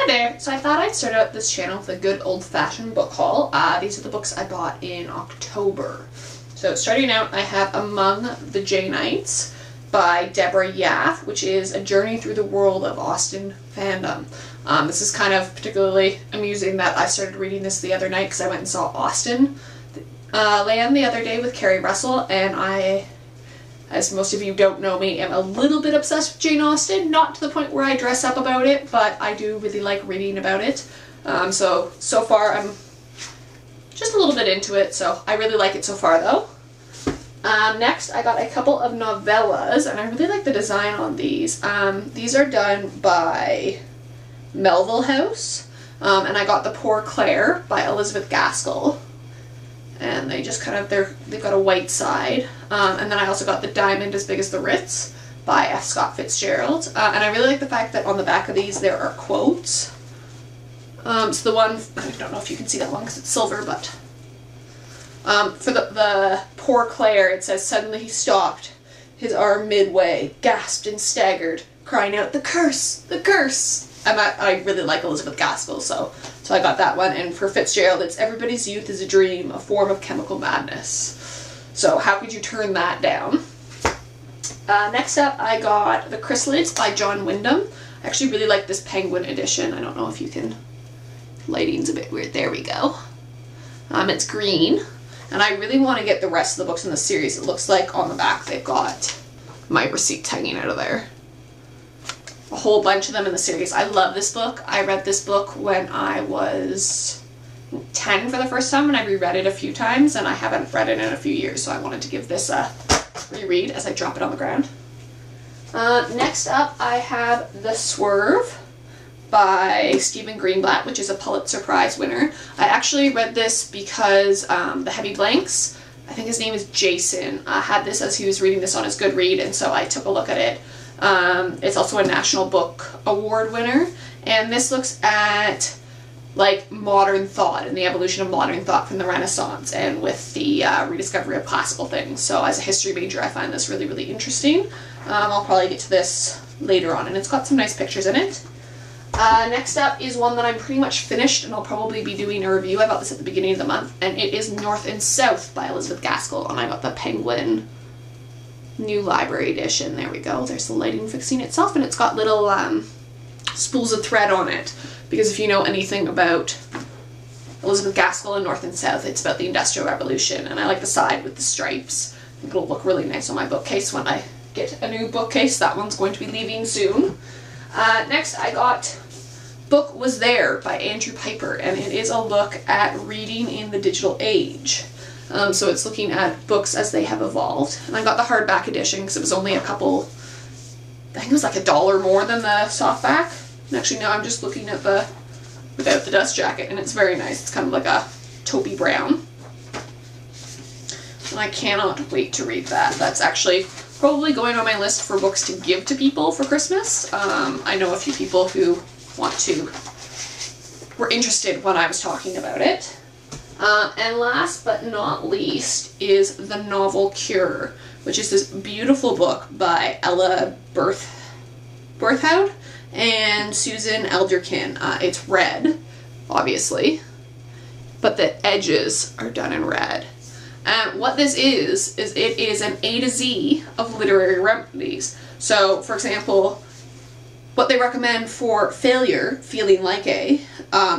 there! So I thought I'd start out this channel with a good old-fashioned book haul. These are the books I bought in October. So starting out, I have Among the Janeites by Deborah Yaff, which is a journey through the world of Austen fandom. This is kind of particularly amusing that I started reading this the other night because I went and saw Austen Land the other day with Carrie Russell, and I, as most of you don't know me, am a little bit obsessed with Jane Austen. Not to the point where I dress up about it, but I do really like reading about it. So far I'm just a little bit into it, so I really like it so far though. Next I got a couple of novellas, and I really like the design on these. These are done by Melville House, and I got The Poor Clare by Elizabeth Gaskell. And they just kind of, they've got a white side. And then I also got The Diamond as Big as the Ritz by F. Scott Fitzgerald. And I really like the fact that on the back of these there are quotes. So the one, I don't know if you can see that one because it's silver, but for the Poor Clare, it says, "Suddenly he stopped, his arm midway, gasped and staggered, crying out, 'The curse! The curse!'" And I really like Elizabeth Gaskell, so I got that one. And for Fitzgerald, it's "Everybody's youth is a dream, a form of chemical madness." So how could you turn that down? Next up, I got The Chrysalids by John Wyndham. I actually really like this penguin edition. I don't know if you can... Lighting's a bit weird. There we go. It's green. And I really want to get the rest of the books in the series. It looks like on the back they've got my receipts hanging out of there. A whole bunch of them in the series. I love this book. I read this book when I was 10 for the first time, and I reread it a few times, and I haven't read it in a few years, so I wanted to give this a reread as I drop it on the ground. Next up, I have The Swerve by Stephen Greenblatt, which is a Pulitzer Prize winner. I actually read this because The Heavy Blanks, I think his name is Jason, had this as he was reading this on his Goodread, and so I took a look at it. It's also a National Book Award winner, and this looks at like modern thought and the evolution of modern thought from the Renaissance and with the rediscovery of classical things. So as a history major, I find this really, really interesting. I'll probably get to this later on, and it's got some nice pictures in it. Next up is one that I'm pretty much finished, and I'll probably be doing a review. I bought this at the beginning of the month, and it is North and South by Elizabeth Gaskell, and I got the Penguin New Library Edition. There we go. There's the lighting fixing itself, and it's got little spools of thread on it, because if you know anything about Elizabeth Gaskell and North and South, it's about the Industrial Revolution, and I like the side with the stripes. I think it'll look really nice on my bookcase when I get a new bookcase. That one's going to be leaving soon. Next I got Book Was There by Andrew Piper, and it is a look at reading in the digital age. So it's looking at books as they have evolved. And I got the hardback edition because it was only a couple, I think it was like $1 more than the softback. And actually now I'm just looking at the without the dust jacket, and it's very nice. It's kind of like a taupey brown. And I cannot wait to read that. That's actually probably going on my list for books to give to people for Christmas. I know a few people who were interested when I was talking about it. And last but not least is the novel Cure, which is this beautiful book by Ella Berthoud and Susan Elderkin. It's red, obviously, but the edges are done in red. And what this is it is an A to Z of literary remedies. So, for example, what they recommend for failure, feeling like a,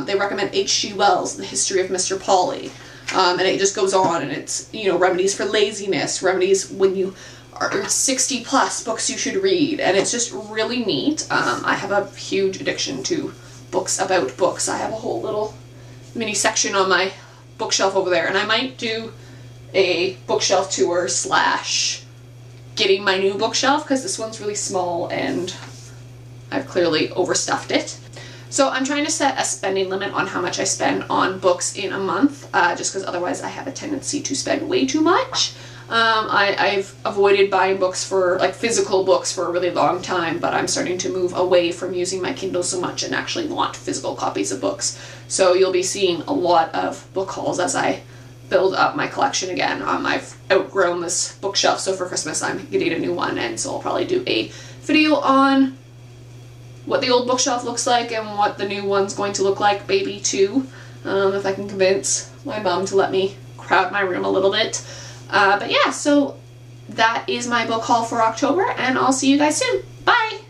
they recommend H.G. Wells' The History of Mr. Polly. And it just goes on, and it's, you know, remedies for laziness, remedies when you are 60 plus, books you should read, and it's just really neat. I have a huge addiction to books about books. I have a whole little mini section on my bookshelf over there, and I might do a bookshelf tour / getting my new bookshelf, because this one's really small and I've clearly overstuffed it. So I'm trying to set a spending limit on how much I spend on books in a month, just because otherwise I have a tendency to spend way too much. I've avoided buying books for, like physical books, for a really long time, but I'm starting to move away from using my Kindle so much and actually want physical copies of books. So you'll be seeing a lot of book hauls as I build up my collection again. I've outgrown this bookshelf, so for Christmas I'm getting a new one, and so I'll probably do a video on what the old bookshelf looks like and what the new one's going to look like, maybe too, if I can convince my mom to let me crowd my room a little bit. But yeah, so that is my book haul for October, and I'll see you guys soon. Bye!